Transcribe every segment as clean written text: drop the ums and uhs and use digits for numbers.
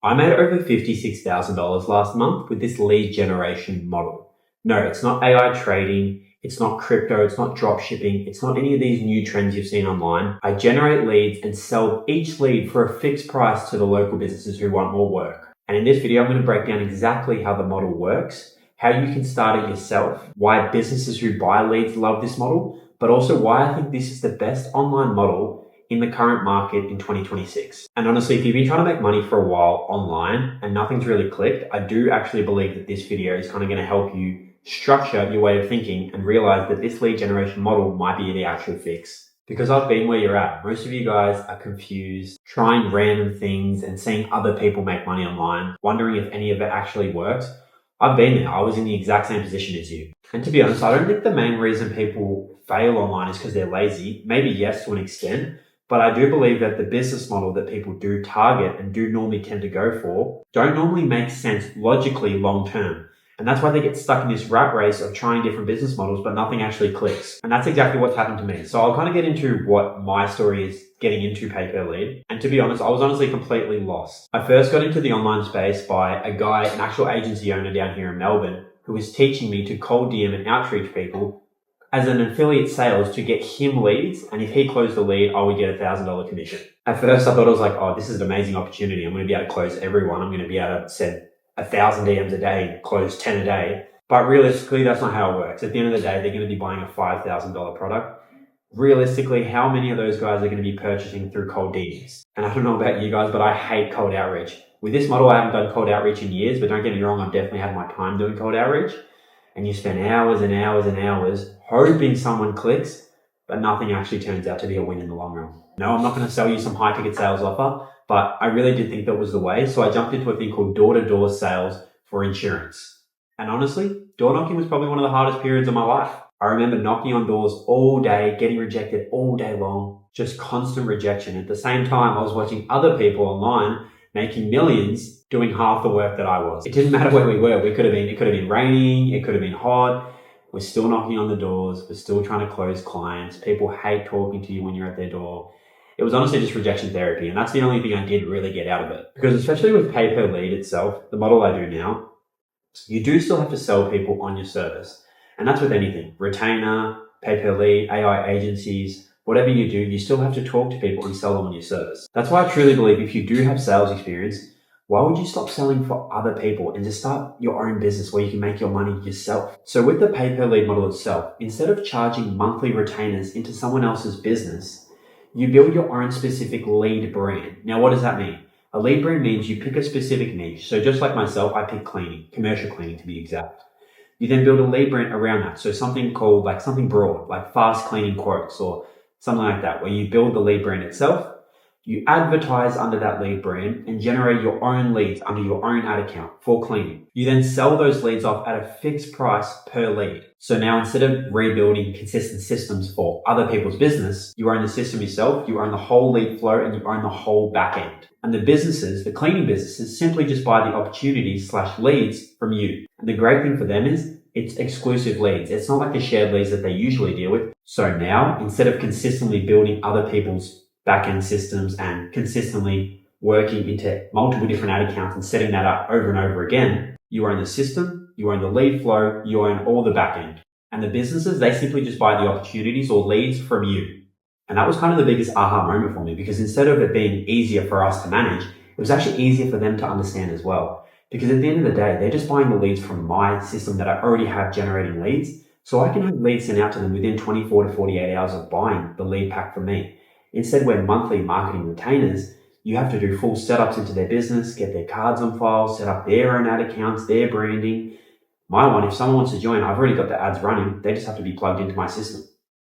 I made over $56,000 last month with this lead generation model. No, it's not AI trading. It's not crypto. It's not drop shipping. It's not any of these new trends you've seen online. I generate leads and sell each lead for a fixed price to the local businesses who want more work. And in this video, I'm going to break down exactly how the model works, how you can start it yourself, why businesses who buy leads love this model, but also why I think this is the best online model in the current market in 2026. And honestly, if you've been trying to make money for a while online and nothing's really clicked, I do actually believe that this video is kind of going to help you structure your way of thinking and realize that this lead generation model might be the actual fix. Because I've been where you're at. Most of you guys are confused, trying random things and seeing other people make money online, wondering if any of it actually works. I've been there. I was in the exact same position as you. And to be honest, I don't think the main reason people fail online is because they're lazy. Maybe yes, to an extent. But I do believe that the business model that people do target and do normally tend to go for don't normally make sense logically long term. And that's why they get stuck in this rat race of trying different business models, but nothing actually clicks. And that's exactly what's happened to me. So I'll kind of get into what my story is getting into pay per lead. And to be honest, I was honestly completely lost. I first got into the online space by a guy, an actual agency owner down here in Melbourne, who was teaching me to cold DM and outreach people as an affiliate sales to get him leads. And if he closed the lead, I would get a $1,000 commission. At first, I thought I was like, oh, this is an amazing opportunity. I'm going to be able to close everyone. I'm going to be able to send 1,000 DMs a day, close 10 a day. But realistically, that's not how it works. At the end of the day, they're going to be buying a $5,000 product. Realistically, how many of those guys are going to be purchasing through cold DMs? And I don't know about you guys, but I hate cold outreach. With this model, I haven't done cold outreach in years, but don't get me wrong, I've definitely had my time doing cold outreach. And you spend hours and hours and hours hoping someone clicks, but nothing actually turns out to be a win in the long run. No, I'm not going to sell you some high ticket sales offer, but I really did think that was the way. So I jumped into a thing called door-to-door sales for insurance. And honestly, door knocking was probably one of the hardest periods of my life. I remember knocking on doors all day, getting rejected all day long, just constant rejection. At the same time, I was watching other people online making millions doing half the work that I was. It didn't matter where we were. It could have been raining. It could have been hot. We're still knocking on the doors. We're still trying to close clients. People hate talking to you when you're at their door. It was honestly just rejection therapy. And that's the only thing I did really get out of it. Because especially with pay per lead itself, the model I do now, you do still have to sell people on your service. And that's with anything. Retainer, pay per lead, AI agencies, whatever you do, you still have to talk to people and sell them on your service. That's why I truly believe if you do have sales experience, why would you stop selling for other people and just start your own business where you can make your money yourself? So with the pay per lead model itself, instead of charging monthly retainers into someone else's business, you build your own specific lead brand. Now, what does that mean? A lead brand means you pick a specific niche. So just like myself, I pick cleaning, commercial cleaning to be exact. You then build a lead brand around that. So something called like something broad, like fast cleaning quotes or something like that, where you build the lead brand itself. You advertise under that lead brand and generate your own leads under your own ad account for cleaning. You then sell those leads off at a fixed price per lead. So now instead of rebuilding consistent systems for other people's business, you own the system yourself, you own the whole lead flow, and you own the whole back end. And the businesses, the cleaning businesses, simply just buy the opportunities/leads from you. And the great thing for them is it's exclusive leads. It's not like the shared leads that they usually deal with. So now, instead of consistently building other people's back-end systems and consistently working into multiple different ad accounts and setting that up over and over again, you own the system, you own the lead flow, you own all the back-end. And the businesses, they simply just buy the opportunities or leads from you. And that was kind of the biggest aha moment for me, because instead of it being easier for us to manage, it was actually easier for them to understand as well. Because at the end of the day, they're just buying the leads from my system that I already have generating leads. So I can have leads sent out to them within 24 to 48 hours of buying the lead pack from me. Instead, we're monthly marketing retainers. You have to do full setups into their business, get their cards on file, set up their own ad accounts, their branding. My one, if someone wants to join, I've already got the ads running. They just have to be plugged into my system.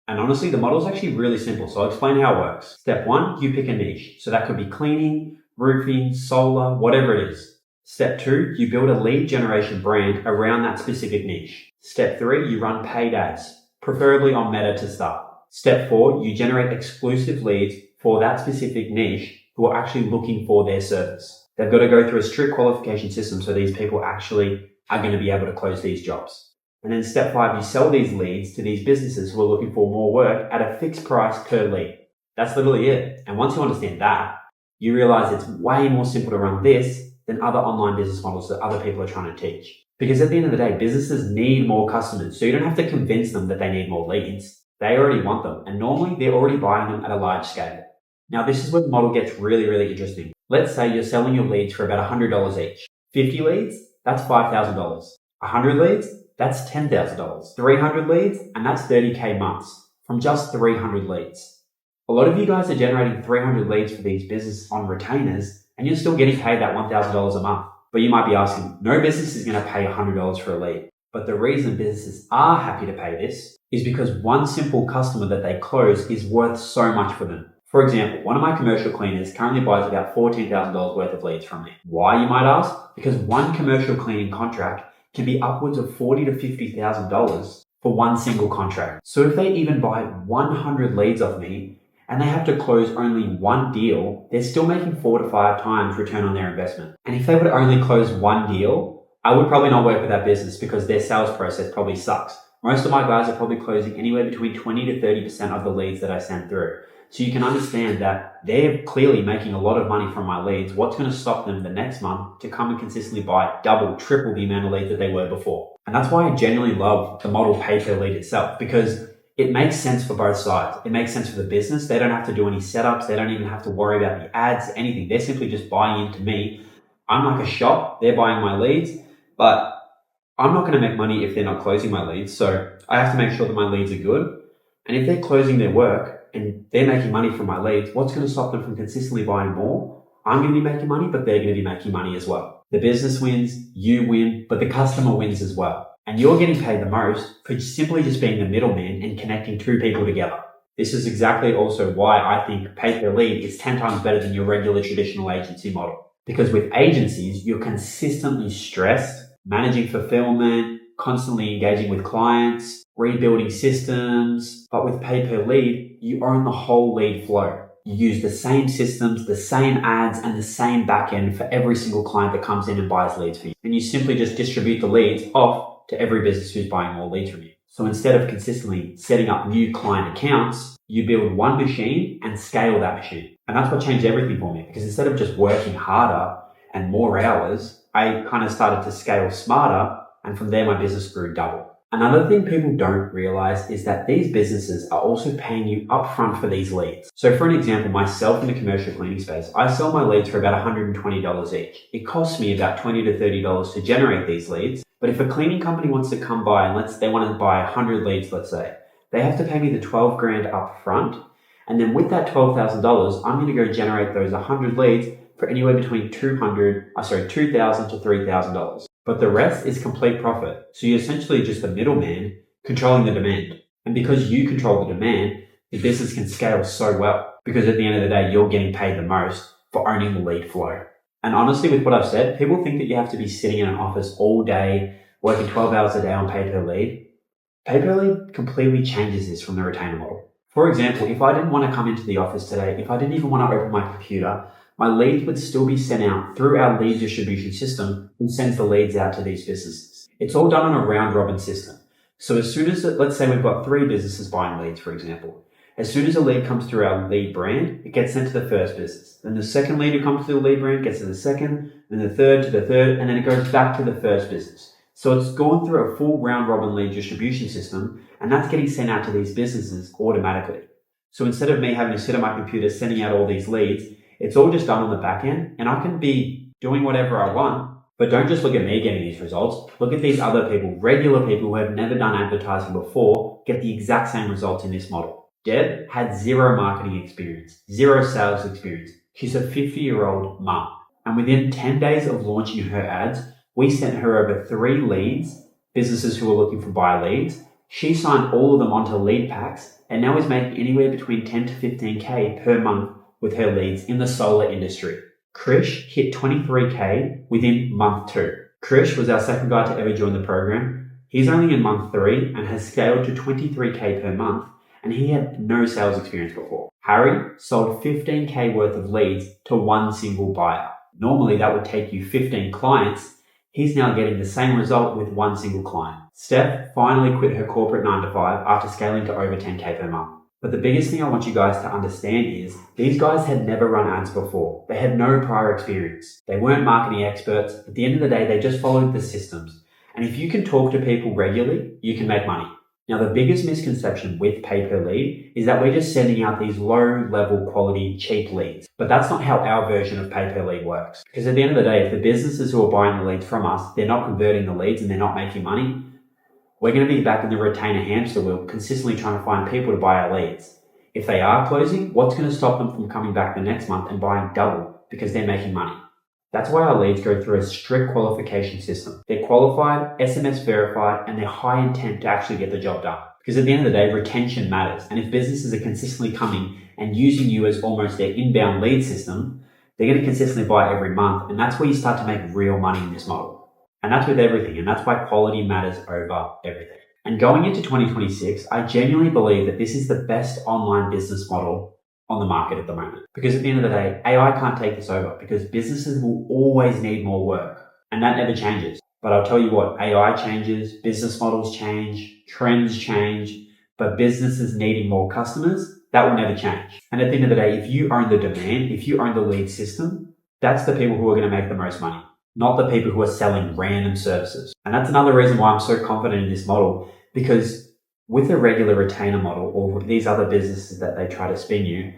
And honestly, the model is actually really simple. So I'll explain how it works. Step 1, you pick a niche. So that could be cleaning, roofing, solar, whatever it is. Step 2, you build a lead generation brand around that specific niche. Step 3, you run paid ads, preferably on Meta to start. Step 4, you generate exclusive leads for that specific niche who are actually looking for their service. They've got to go through a strict qualification system so these people actually are going to be able to close these jobs. And then step 5, you sell these leads to these businesses who are looking for more work at a fixed price per lead. That's literally it. And once you understand that, you realize it's way more simple to run this than other online business models that other people are trying to teach. Because at the end of the day, businesses need more customers. So you don't have to convince them that they need more leads. They already want them. And normally they're already buying them at a large scale. Now, this is where the model gets really, really interesting. Let's say you're selling your leads for about $100 each. 50 leads, that's $5,000. 100 leads, that's $10,000. 300 leads, and that's 30K months from just 300 leads. A lot of you guys are generating 300 leads for these businesses on retainers, and you're still getting paid that $1,000 a month. But you might be asking, no business is going to pay $100 for a lead. But the reason businesses are happy to pay this is because one simple customer that they close is worth so much for them. For example, one of my commercial cleaners currently buys about $14,000 worth of leads from me. Why, you might ask? Because one commercial cleaning contract can be upwards of $40,000 to $50,000 for one single contract. So if they even buy 100 leads off me and they have to close only one deal, they're still making 4 to 5 times return on their investment. And if they would only close one deal, I would probably not work with that business because their sales process probably sucks. Most of my guys are probably closing anywhere between 20 to 30% of the leads that I send through. So you can understand that they're clearly making a lot of money from my leads. What's going to stop them the next month to come and consistently buy double, triple the amount of leads that they were before? And that's why I genuinely love the model pay per lead itself, because it makes sense for both sides. It makes sense for the business. They don't have to do any setups. They don't even have to worry about the ads, anything. They're simply just buying into me. I'm like a shop. They're buying my leads, but I'm not going to make money if they're not closing my leads. So I have to make sure that my leads are good. And if they're closing their work and they're making money from my leads, what's going to stop them from consistently buying more? I'm going to be making money, but they're going to be making money as well. The business wins, you win, but the customer wins as well. And you're getting paid the most for simply just being the middleman and connecting two people together. This is exactly also why I think pay per lead is 10 times better than your regular traditional agency model. Because with agencies, you're consistently stressed, managing fulfillment, constantly engaging with clients, rebuilding systems. But with pay per lead, you own the whole lead flow. You use the same systems, the same ads, and the same backend for every single client that comes in and buys leads for you. And you simply just distribute the leads off to every business who's buying more leads from you. So instead of consistently setting up new client accounts, you build one machine and scale that machine. And that's what changed everything for me, because instead of just working harder and more hours, I kind of started to scale smarter, and from there my business grew double. Another thing people don't realize is that these businesses are also paying you upfront for these leads. So for an example, myself in the commercial cleaning space, I sell my leads for about $120 each. It costs me about $20 to $30 to generate these leads. But if a cleaning company wants to come by and they want to buy 100 leads, let's say, they have to pay me the $12,000 up front. And then with that $12,000, I'm going to go generate those 100 leads for anywhere between $2,000 to $3,000. But the rest is complete profit. So you're essentially just the middleman controlling the demand. And because you control the demand, the business can scale so well. Because at the end of the day, you're getting paid the most for owning the lead flow. And honestly, with what I've said, people think that you have to be sitting in an office all day, working 12 hours a day on pay per lead. Pay per lead completely changes this from the retainer model. For example, if I didn't want to come into the office today, if I didn't even want to open my computer, my leads would still be sent out through our lead distribution system and sends the leads out to these businesses. It's all done on a round robin system. So as soon as, let's say we've got 3 businesses buying leads, for example. As soon as a lead comes through our lead brand, it gets sent to the first business. Then the second lead who comes through the lead brand gets to the second, then the third to the third, and then it goes back to the first business. So it's gone through a full round robin lead distribution system, and that's getting sent out to these businesses automatically. So instead of me having to sit at my computer sending out all these leads, it's all just done on the back end, and I can be doing whatever I want. But don't just look at me getting these results. Look at these other people, regular people who have never done advertising before, get the exact same results in this model. Deb had 0 marketing experience, 0 sales experience. She's a 50-year-old mum. And within 10 days of launching her ads, we sent her over 3 leads, businesses who were looking for buy leads. She signed all of them onto lead packs and now is making anywhere between 10 to 15K per month with her leads in the solar industry. Krish hit 23K within month 2. Krish was our second guy to ever join the program. He's only in month 3 and has scaled to 23K per month, and he had no sales experience before. Harry sold 15K worth of leads to one single buyer. Normally that would take you 15 clients. He's now getting the same result with one single client. Steph finally quit her corporate 9 to 5 after scaling to over 10K per month. But the biggest thing I want you guys to understand is these guys had never run ads before. They had no prior experience. They weren't marketing experts. At the end of the day, they just followed the systems. And if you can talk to people regularly, you can make money. Now, the biggest misconception with pay per lead is that we're just sending out these low level quality, cheap leads. But that's not how our version of pay per lead works. Because at the end of the day, if the businesses who are buying the leads from us, they're not converting the leads and they're not making money, we're going to be back in the retainer hamster wheel, consistently trying to find people to buy our leads. If they are closing, what's going to stop them from coming back the next month and buying double because they're making money? That's why our leads go through a strict qualification system. They're qualified, SMS verified, and they're high intent to actually get the job done. Because at the end of the day, retention matters. And if businesses are consistently coming and using you as almost their inbound lead system, they're going to consistently buy every month. And that's where you start to make real money in this model. And that's with everything. And that's why quality matters over everything. And going into 2026, I genuinely believe that this is the best online business model on the market at the moment. Because at the end of the day, AI can't take this over because businesses will always need more work. And that never changes. But I'll tell you what, AI changes, business models change, trends change, but businesses needing more customers, that will never change. And at the end of the day, if you own the demand, if you own the lead system, that's the people who are going to make the most money, not the people who are selling random services. And that's another reason why I'm so confident in this model, because with a regular retainer model or these other businesses that they try to spin you,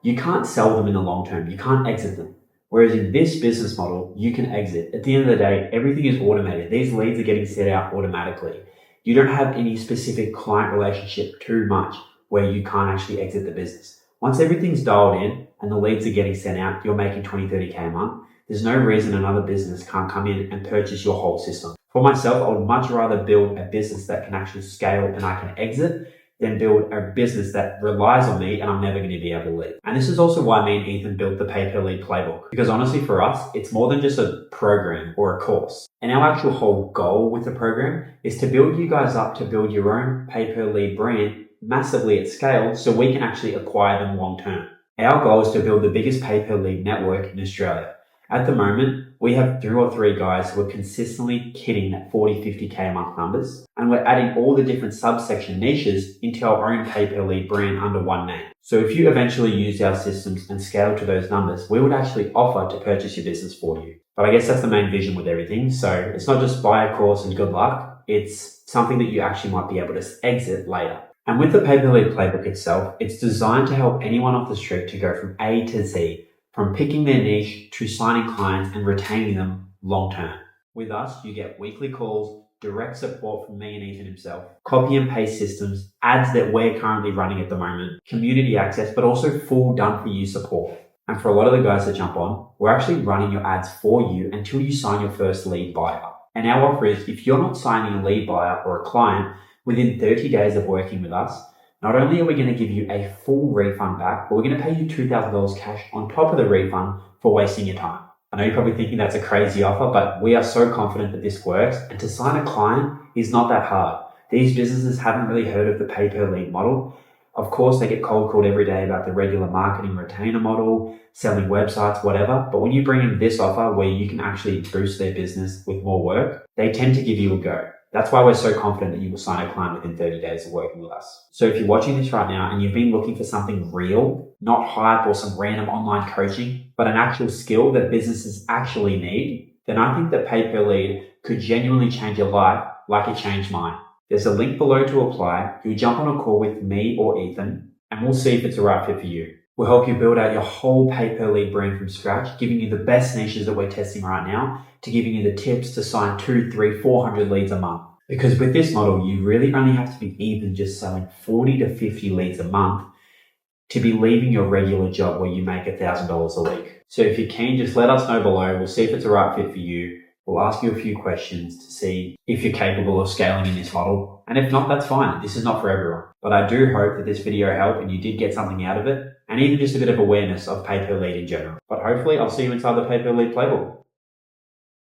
you can't sell them in the long term. You can't exit them. Whereas in this business model, you can exit. At the end of the day, everything is automated. These leads are getting set out automatically. You don't have any specific client relationship too much where you can't actually exit the business. Once everything's dialed in and the leads are getting sent out, you're making 20, 30K a month. There's no reason another business can't come in and purchase your whole system. For myself, I would much rather build a business that can actually scale and I can exit than build a business that relies on me and I'm never going to be able to leave. And this is also why me and Ethan built the Pay Per Lead playbook. Because honestly, for us, it's more than just a program or a course. And our actual whole goal with the program is to build you guys up to build your own Pay Per Lead brand massively at scale so we can actually acquire them long term. Our goal is to build the biggest Pay Per Lead network in Australia. At the moment, we have 2 or 3 guys who are consistently hitting that 40, 50K a month numbers. And we're adding all the different subsection niches into our own Pay Per Lead brand under one name. So if you eventually use our systems and scale to those numbers, we would actually offer to purchase your business for you. But I guess that's the main vision with everything. So it's not just buy a course and good luck. It's something that you actually might be able to exit later. And with the Pay Per Lead playbook itself, it's designed to help anyone off the street to go from A to Z, from picking their niche to signing clients and retaining them long term. With us, you get weekly calls, direct support from me and Ethan himself, copy and paste systems, ads that we're currently running at the moment, community access, but also full done for you support. And for a lot of the guys that jump on, we're actually running your ads for you until you sign your first lead buyer. And our offer is if you're not signing a lead buyer or a client within 30 days of working with us, not only are we going to give you a full refund back, but we're going to pay you $2,000 cash on top of the refund for wasting your time. I know you're probably thinking that's a crazy offer, but we are so confident that this works. And to sign a client is not that hard. These businesses haven't really heard of the Pay Per Lead model. Of course, they get cold called every day about the regular marketing retainer model, selling websites, whatever. But when you bring in this offer where you can actually boost their business with more work, they tend to give you a go. That's why we're so confident that you will sign a client within 30 days of working with us. So if you're watching this right now and you've been looking for something real, not hype or some random online coaching, but an actual skill that businesses actually need, then I think that Pay Per Lead could genuinely change your life like it changed mine. There's a link below to apply. You'll jump on a call with me or Ethan and we'll see if it's the right fit for you. We'll help you build out your whole Pay Per Lead brand from scratch, giving you the best niches that we're testing right now, to giving you the tips to sign 200, 300, 400 leads a month. Because with this model, you really only have to be even just selling 40 to 50 leads a month to be leaving your regular job where you make $1,000 a week. So if you're keen, just let us know below. We'll see if it's the right fit for you. We'll ask you a few questions to see if you're capable of scaling in this model. And if not, that's fine. This is not for everyone. But I do hope that this video helped and you did get something out of it, and even just a bit of awareness of Pay Per Lead in general. But hopefully I'll see you inside the Pay Per Lead playbook.